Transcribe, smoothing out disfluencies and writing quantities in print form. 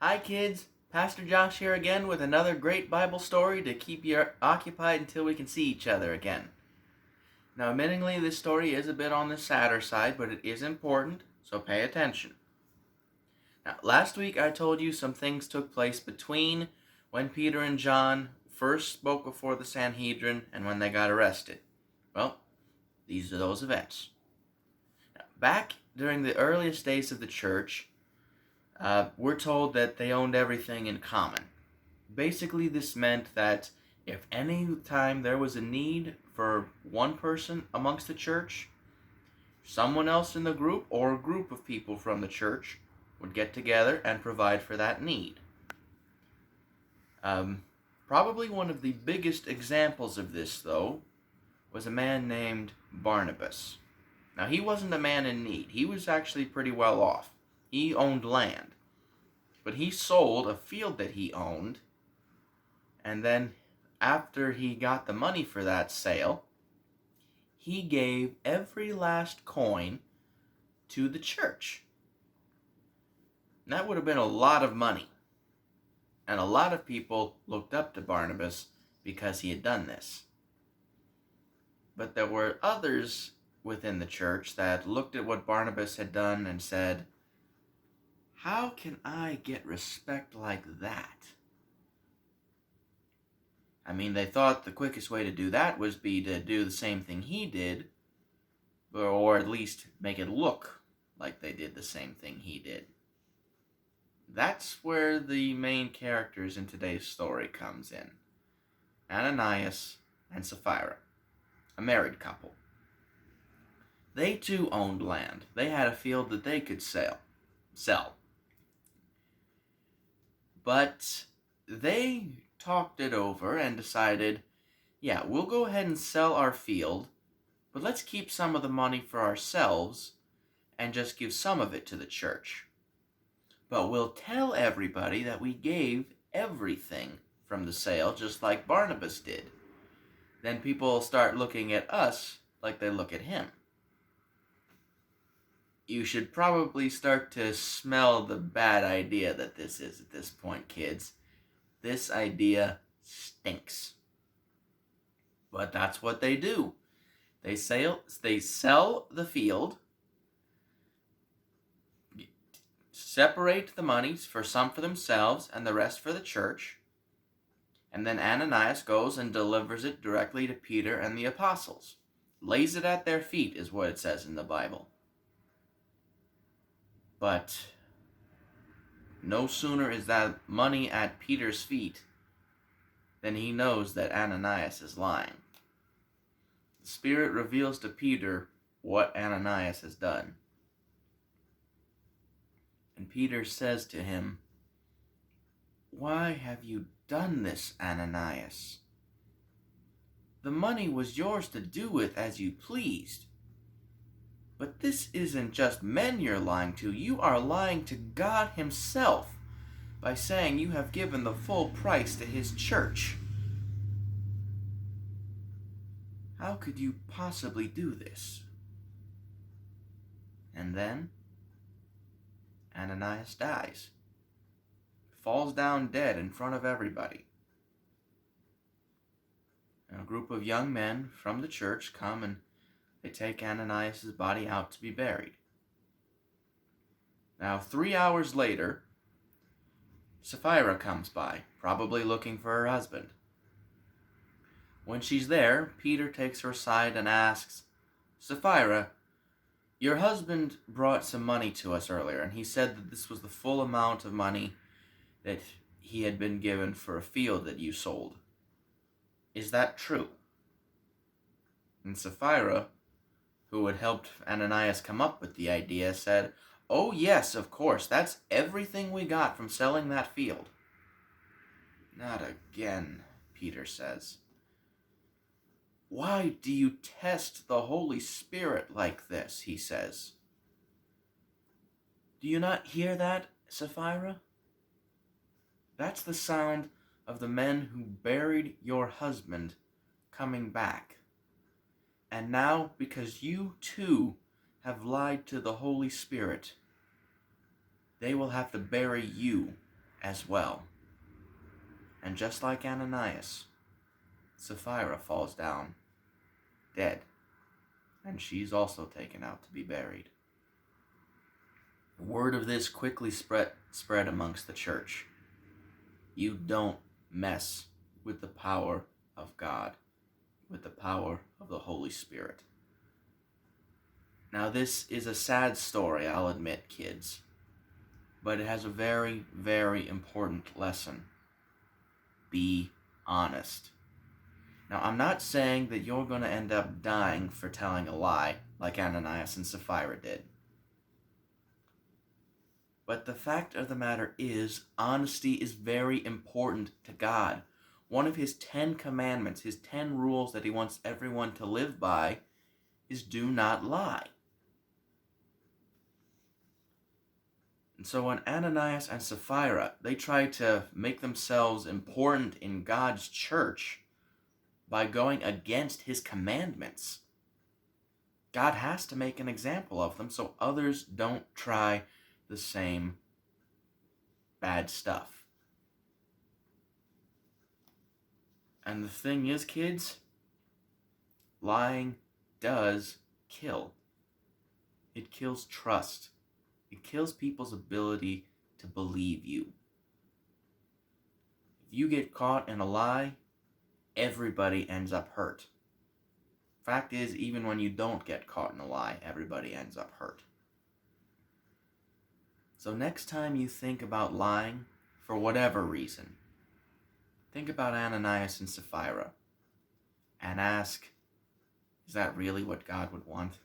Hi kids, Pastor Josh here again with another great Bible story to keep you occupied until we can see each other again. Now admittingly this story is a bit on the sadder side, but it is important, so pay attention. Now last week I told you some things took place between when Peter and John first spoke before the Sanhedrin and when they got arrested. Well, these are those events. Now, back during the earliest days of the church, we're told that they owned everything in common. Basically, this meant that if any time there was a need for one person amongst the church, someone else in the group or a group of people from the church would get together and provide for that need. Probably one of the biggest examples of this, though, was a man named Barnabas. Now, he wasn't a man in need. He was actually pretty well off. He owned land. But he sold a field that he owned, and then after he got the money for that sale, he gave every last coin to the church. And that would have been a lot of money. And a lot of people looked up to Barnabas because he had done this. But there were others within the church that looked at what Barnabas had done and said, "How can I get respect like that?" I mean, they thought the quickest way to do that was to do the same thing he did, or at least make it look like they did the same thing he did. That's where the main characters in today's story comes in. Ananias and Sapphira, a married couple. They too owned land. They had a field that they could sell. But they talked it over and decided, yeah, we'll go ahead and sell our field, but let's keep some of the money for ourselves and just give some of it to the church. But we'll tell everybody that we gave everything from the sale, just like Barnabas did. Then people will start looking at us like they look at him. You should probably start to smell the bad idea that this is at this point, kids. This idea stinks. But that's what they do. They sell the field, separate the monies for some for themselves and the rest for the church, and then Ananias goes and delivers it directly to Peter and the apostles. Lays it at their feet is what it says in the Bible. But no sooner is that money at Peter's feet than he knows that Ananias is lying. The Spirit reveals to Peter what Ananias has done. And Peter says to him, "Why have you done this, Ananias? The money was yours to do with as you pleased. But this isn't just men you're lying to. You are lying to God Himself by saying you have given the full price to His church. How could you possibly do this?" And then Ananias dies. Falls down dead in front of everybody. And a group of young men from the church come and they take Ananias' body out to be buried. Now, 3 hours later, Sapphira comes by, probably looking for her husband. When she's there, Peter takes her aside and asks, "Sapphira, your husband brought some money to us earlier, and he said that this was the full amount of money that he had been given for a field that you sold. Is that true?" And Sapphira, who had helped Ananias come up with the idea, said, "Oh yes, of course, that's everything we got from selling that field." "Not again," Peter says. "Why do you test the Holy Spirit like this?" he says. "Do you not hear that, Sapphira? That's the sound of the men who buried your husband coming back. And now, because you too have lied to the Holy Spirit, they will have to bury you as well. And just like Ananias, Sapphira falls down dead, and she's also taken out to be buried. Word of this quickly spread amongst the church. You don't mess with the power of God, with the power of the Holy Spirit. Now, this is a sad story, I'll admit, kids, but it has a very, very important lesson. Be honest. Now, I'm not saying that you're going to end up dying for telling a lie like Ananias and Sapphira did. But the fact of the matter is, honesty is very important to God. One of his 10 commandments, his 10 rules that he wants everyone to live by, is do not lie. And so when Ananias and Sapphira, they try to make themselves important in God's church by going against his commandments, God has to make an example of them so others don't try the same bad stuff. And the thing is, kids, lying does kill. It kills trust. It kills people's ability to believe you. If you get caught in a lie, everybody ends up hurt. Fact is, even when you don't get caught in a lie, everybody ends up hurt. So next time you think about lying, for whatever reason, think about Ananias and Sapphira and ask, is that really what God would want?